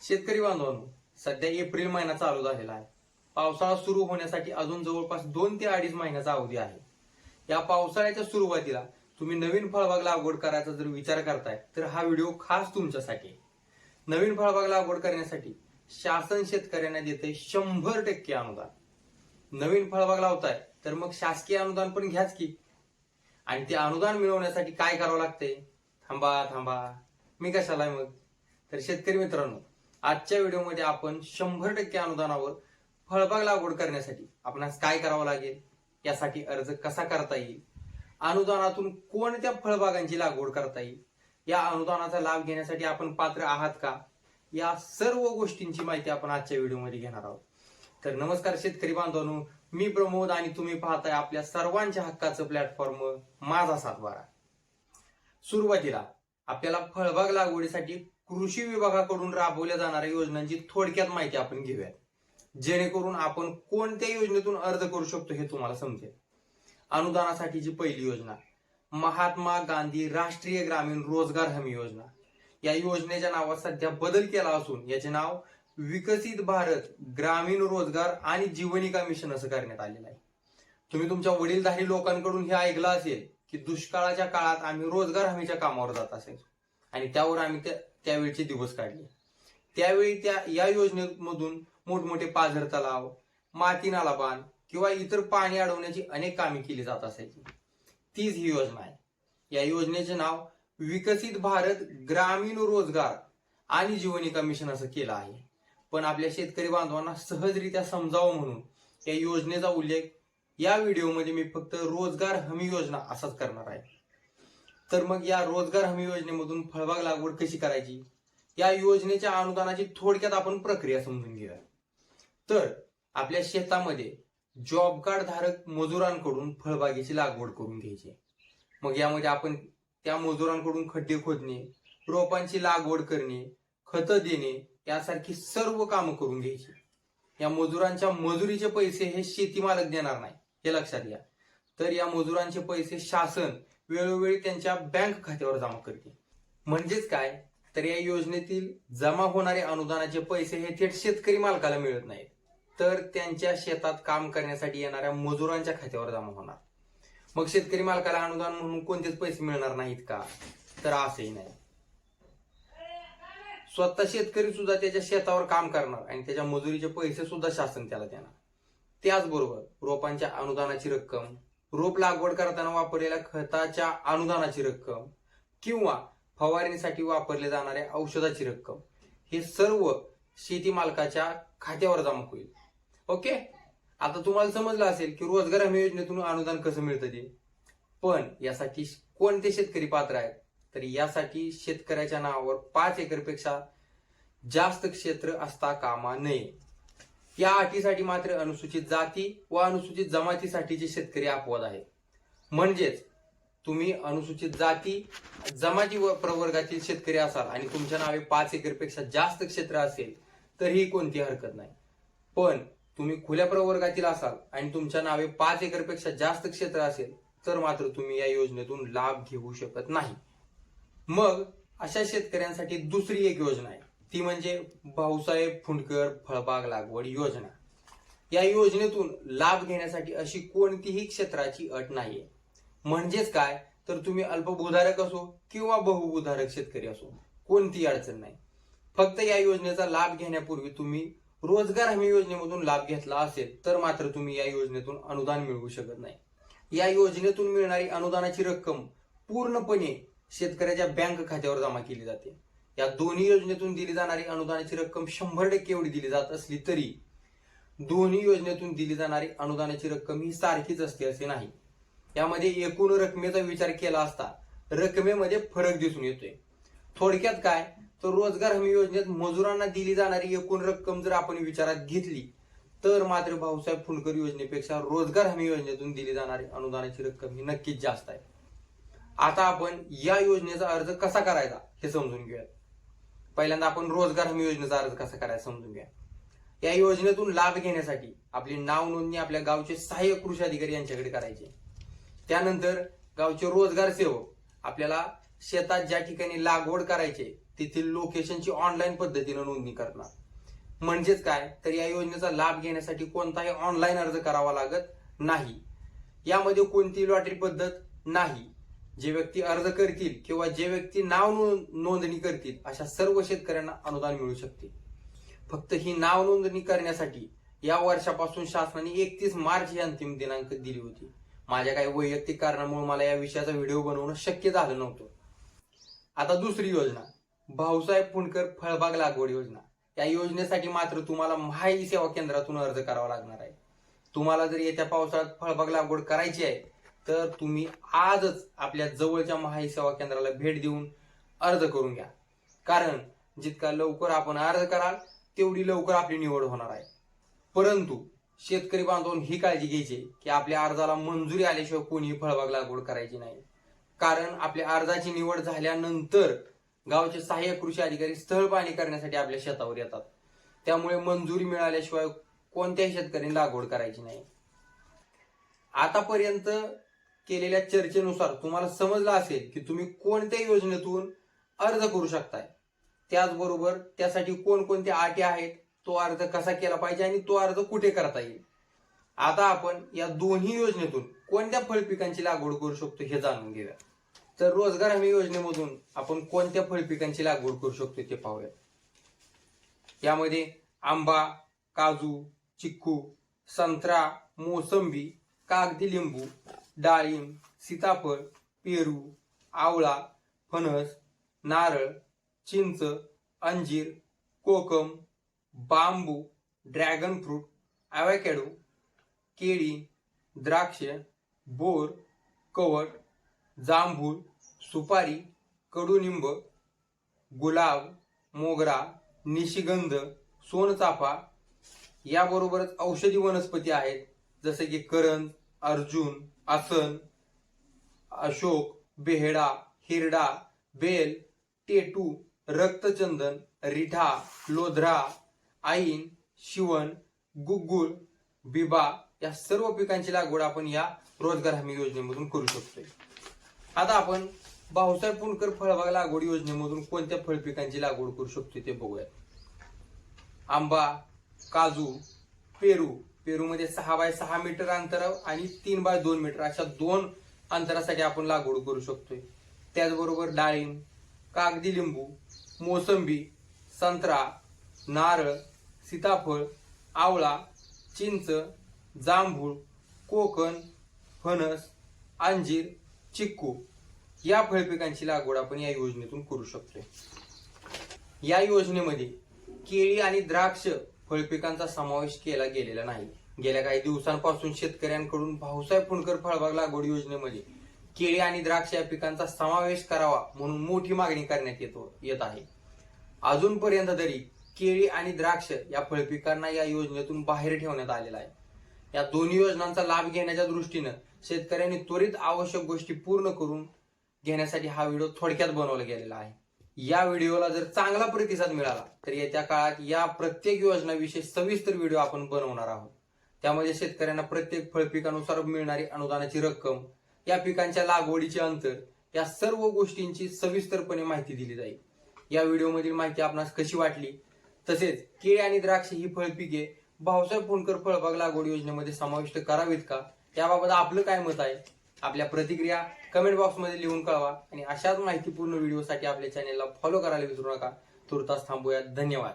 शेतकरी बांधवांनो, सध्या एप्रिल महिना चालू झालेला आहे. पावसाळा सुरू होण्यासाठी अजून जवळपास 2 ते 2.5 महिन्याचा अवधी आहे. या पावसाळ्याच्या सुरुवातीला तुम्ही नवीन फळबाग लागवड करायचा जर विचार करताय तर हा व्हिडिओ खास तुमच्यासाठी आहे. नवीन फळबाग लागवड करण्यासाठी शासन शेतकऱ्यांना देते 100% अनुदान. नवीन फळबाग लावताय तर मग शासकीय अनुदान पण घ्याच की. आणि ते अनुदान मिळवण्यासाठी काय करावं लागतंय? थांबा मी कशाला आहे मग? तर शेतकरी मित्रांनो, आजच्या व्हिडिओमध्ये आपण 100% अनुदानावर फळबाग लागवड करण्यासाठी आपणास काय करावं लागेल, यासाठी अर्ज कसा करता येईल, अनुदानातून कोणत्या फळबागांची लागवड करता येईल, या अनुदानाचा लाभ घेण्यासाठी आपण पात्र आहात का, या सर्व गोष्टींची माहिती आपण आजच्या व्हिडिओमध्ये घेणार आहोत. तर नमस्कार शेतकरी बांधवांनो, मी प्रमोद आणि तुम्ही पाहताय आपल्या सर्वांच्या हक्काचं प्लॅटफॉर्म माझा सातबारा. सुरुवातीला आपल्याला फळबाग लागवडीसाठी कृषी विभागाकडून राबवल्या जाणाऱ्या योजनांची थोडक्यात माहिती आपण घेऊयात, जेणेकरून आपण कोणत्या योजनेतून अर्ज करू शकतो हे तुम्हाला समजेल. अनुदानासाठीची पहिली योजना महात्मा गांधी राष्ट्रीय ग्रामीण रोजगार हमी योजना. या योजनेच्या नावात सध्या बदल केला असून याचे नाव विकसित भारत ग्रामीण रोजगार आणि जीवनिका मिशन असं करण्यात आलेलं आहे. तुम्ही तुमच्या वडीलधारी लोकांकडून हे ऐकलं असेल की दुष्काळाच्या काळात आम्ही रोजगार हमीच्या कामावर जात असायचो आणि त्यावर आम्ही त्यावेळचे दिवस काढले. त्यावेळी या योजनेमधून मोठमोठे पाझर तलाव, माती नाला बांध किंवा इतर पाणी अडवण्याची अनेक कामे केली जात असायची. तीच ही योजना आहे. या योजनेचे नाव विकसित भारत ग्रामीण रोजगार आणि जीवनिका मिशन असं केलं आहे. पण आपल्या शेतकरी बांधवांना सहजरित्या समजावं म्हणून या योजनेचा उल्लेख या व्हिडिओमध्ये मी फक्त रोजगार हमी योजना असाच करणार आहे. तर मग या रोजगार हमी योजनेमधून फळबाग लागवड कशी करायची, या योजनेच्या अनुदानाची थोडक्यात आपण प्रक्रिया समजून घेऊया. तर आपल्या शेतामध्ये जॉब कार्ड धारक मजुरांकडून फळबागेची लागवड करून घ्यायची. मग यामध्ये आपण त्या मजुरांकडून खड्डे खोदणे, रोपांची लागवड करणे, खतं देणे यासारखी सर्व कामं करून घ्यायची. या मजुरांच्या मजुरीचे पैसे हे शेती मालक देणार नाही, हे लक्षात घ्या. तर या मजुरांचे पैसे शासन वेळोवेळी त्यांच्या बँक खात्यावर जमा करते. म्हणजेच काय, तर या योजनेतील जमा होणारे अनुदानाचे पैसे हे थेट शेतकरी मालकाला मिळत नाहीत, तर त्यांच्या शेतात काम करण्यासाठी येणाऱ्या मजुरांच्या खात्यावर जमा होणार. मग शेतकरी मालकाला अनुदान म्हणून कोणतेच पैसे मिळणार नाहीत का? तर असंही नाही. स्वतः शेतकरी सुद्धा त्याच्या शेतावर काम करणार आणि त्याच्या मजुरीचे पैसे सुद्धा शासन त्याला देणार. त्याचबरोबर रोपांच्या अनुदानाची रक्कम, रोप लागवड करताना वापरलेल्या खताच्या अनुदानाची रक्कम किंवा फवारणीसाठी वापरले जाणाऱ्या औषधाची रक्कम, हे सर्व शेती मालकाच्या खात्यावर जमा होईल. ओके, आता तुम्हाला समजलं असेल की रोजगार हमी योजनेतून अनुदान कसं मिळतं ते. पण यासाठी कोणते शेतकरी पात्र आहेत? तर यासाठी शेतकऱ्याच्या नावावर 5 एकरपेक्षा जास्त क्षेत्र असता कामा नये. या अटीसाठी मात्र अनुसूचित जाती व अनुसूचित जमातीसाठीचे शेतकरी अपवाद आहेत. म्हणजेच तुम्ही अनुसूचित जाती जमाती व प्रवर्गातील शेतकरी असाल आणि तुमच्या नावे 5 एकरपेक्षा जास्त क्षेत्र असेल तर ही कोणती हरकत नाही. पण तुम्ही खुल्या प्रवर्गातील असाल आणि तुमच्या नावे 5 एकरपेक्षा जास्त क्षेत्र असेल तर मात्र तुम्ही या योजनेतून लाभ घेऊ शकत नाही. मग अशा शेतकऱ्यांसाठी दुसरी एक योजना आहे, ती म्हणजे भाऊसाहेब फुंडकर फळबाग लागवड योजना. या योजनेतून लाभ घेण्यासाठी अशी कोणतीही क्षेत्राची अट नाहीये. म्हणजेच काय, तर तुम्ही अल्पभूधारक असो किंवा बहुभूधारक शेतकरी असो, कोणतीही अडचण नाही. फक्त या योजनेचा लाभ घेण्यापूर्वी तुम्ही रोजगार हमी योजनेमधून लाभ घेतला असेल तर मात्र तुम्ही या योजनेतून अनुदान मिळवू शकत नाही. या योजनेतून मिळणारी अनुदानाची रक्कम पूर्णपणे शेतकऱ्याच्या बँक खात्यावर जमा केली जाते. या दोन्ही योजनेतून दिली जाणारी अनुदानाची रक्कम 100% एवढी दिली जात असली तरी दोन्ही योजनेतून दिली जाणारी अनुदानाची रक्कम ही सारखीच असते असे नाही. यामध्ये एकूण रकमेचा विचार केला असता रकमेमध्ये फरक दिसून येतोय. थोडक्यात काय, तर रोजगार हमी योजनेत मजुरांना दिली जाणारी एकूण रक्कम जर आपण विचारात घेतली तर मात्र भाऊसाहेब फुंडकर योजनेपेक्षा रोजगार हमी योजनेतून दिली जाणारी अनुदानाची रक्कम ही नक्कीच जास्त आहे. आता आपण या योजनेचा अर्ज कसा करायचा हे समजून घेऊया. पहिल्यांदा आपण रोजगार हमी योजनेचा अर्ज कसा करायचा समजून घ्या. या योजनेतून लाभ घेण्यासाठी आपली नाव नोंदणी आपल्या गावचे सहाय्यक कृषी अधिकारी यांच्याकडे करायची. त्यानंतर गावचे रोजगार सेवक आपल्याला शेतात ज्या ठिकाणी लागवड करायचे तेथील लोकेशनची ऑनलाईन पद्धतीने नोंदणी करणार. म्हणजेच काय, तर या योजनेचा लाभ घेण्यासाठी कोणताही ऑनलाईन अर्ज करावा लागत नाही. यामध्ये कोणतीही लॉटरी पद्धत नाही. जे व्यक्ती अर्ज करतील किंवा जे व्यक्ती नाव नोंदणी करतील अशा सर्व शेतकऱ्यांना अनुदान मिळू शकते. फक्त ही नाव नोंदणी करण्यासाठी या वर्षापासून शासनाने 31 मार्च ही अंतिम दिनांक दिली होती. माझ्या काही वैयक्तिक कारणामुळे मला या विषयाचा व्हिडिओ बनवणं शक्य झालं नव्हतं. आता दुसरी योजना, भाऊसाहेब फुंडकर फळबाग लागवड योजना. या योजनेसाठी मात्र तुम्हाला महाई सेवा केंद्रातून अर्ज करावा लागणार आहे. तुम्हाला जर येत्या पावसाळ्यात फळबाग लागवड करायची आहे तर तुम्ही आजच आपल्या जवळच्या महाई सेवा केंद्राला भेट देऊन अर्ज करून घ्या. कारण जितका लवकर आपण अर्ज कराल तेवढी लवकर आपली निवड होणार आहे. परंतु शेतकरी बांधवांनी ही काळजी घ्यायची की आपल्या अर्जाला मंजुरी आल्याशिवाय कोणीही फळबाग लागवड करायची नाही. कारण आपल्या अर्जाची निवड झाल्यानंतर गावचे सहाय्यक कृषी अधिकारी स्थळ पाहणी करण्यासाठी आपल्या शेतावर येतात. त्यामुळे मंजुरी मिळाल्याशिवाय कोणत्याही शेतकऱ्यांनी लागवड करायची नाही. आतापर्यंत केलेल्या चर्चेनुसार तुम्हाला समजलं असेल की तुम्ही कोणत्या योजनेतून अर्ज करू शकताय. त्याचबरोबर त्यासाठी कोणकोणत्या अटी आहेत, तो अर्ज कसा केला पाहिजे आणि तो अर्ज कुठे करता येईल. आता आपण या दोन्ही योजनेतून कोणत्या फळपिकांची लागवड करू शकतो हे जाणून घेऊया. तर रोजगार हमी योजनेमधून आपण कोणत्या फळपिकांची लागवड करू शकतो ते पाहूया. यामध्ये आंबा, काजू, चिक्कू, संत्रा, मोसंबी, कागदी लिंबू, डाळिंब, सीताफळ, पेरू, आवळा, फणस, नारळ, चिंच, अंजीर, कोकम, बांबू, ड्रॅगन फ्रूट, ॲव्होकॅडो, केळी, द्राक्ष, बोर, कवठ, जांभूळ, सुपारी, कडुनिंब, गुलाब, मोगरा, निशिगंध, सोनचाफा. याबरोबरच औषधी वनस्पती आहेत जसे की करंज, अर्जुन, आसन, अशोक, बेहडा, हिरडा, बेल, टेटू, रक्तचंदन, रिठा, लोध्रा, आईन, शिवण, गुग्गुळ, बिबा या सर्व पिकांची लागवड आपण या रोजगार हमी योजनेमधून करू शकतोय. आता आपण भाऊसाहेब फुंडकर फळबाग लागवड योजनेमधून कोणत्या फळपिकांची लागवड करू शकतो ते बघूया. आंबा, काजू, पेरू. पेरूमध्ये 6 बाय 6 मीटर अंतर आणि 3 बाय 2 मीटर अशा 2 अंतरासाठी आपण लागवड करू शकतोय. त्याचबरोबर डाळिंब, कागदी लिंबू, मोसंबी, संत्रा, नारळ, सीताफळ, आवळा, चिंच, जांभूळ, कोकण, फणस, अंजीर, चिक्कू या फळपिकांची लागवड आपण या योजनेतून करू शकतोय. या योजनेमध्ये केळी आणि द्राक्ष फळपिकांचा समावेश केला गेलेला नाही. गेल्या काही दिवसांपासून शेतकऱ्यांकडून भाऊसाहेब फुंडकर फळबाग लागवड योजनेमध्ये केळी आणि द्राक्ष या पिकांचा समावेश करावा म्हणून मोठी मागणी करण्यात येत आहे. अजूनपर्यंत तरी केळी आणि द्राक्ष या फळपिकांना या योजनेतून बाहेर ठेवण्यात आलेला आहे. या दोन्ही योजनांचा लाभ घेण्याच्या दृष्टीनं शेतकऱ्यांनी त्वरित आवश्यक गोष्टी पूर्ण करून घेण्यासाठी हा व्हिडिओ थोडक्यात बनवला गेलेला आहे. या व्हिडिओला जर चांगला प्रतिसाद मिळाला तर येत्या काळात या प्रत्येक योजनाविषयी सविस्तर व्हिडिओ आपण बनवणार आहोत. त्यामध्ये शेतकऱ्यांना प्रत्येक फळपिकानुसार मिळणारी अनुदानाची रक्कम, या पिकांच्या लागवडीचे अंतर या सर्व गोष्टींची सविस्तरपणे माहिती दिली जाईल. या व्हिडिओमधील माहिती आपणास कशी वाटली, तसेच केळी आणि द्राक्ष ही फळपिके भाऊसाहेब फुंडकर फळबाग लागवड योजनेमध्ये समाविष्ट करावीत का, त्याबाबत आपलं काय मत आहे, आपल्या प्रतिक्रिया कमेंट बॉक्समध्ये लिहून कळवा. आणि अशाच माहितीपूर्ण व्हिडिओसाठी आपल्या चॅनेलला फॉलो करायला विसरू नका. तुर्तास थांबूया. धन्यवाद.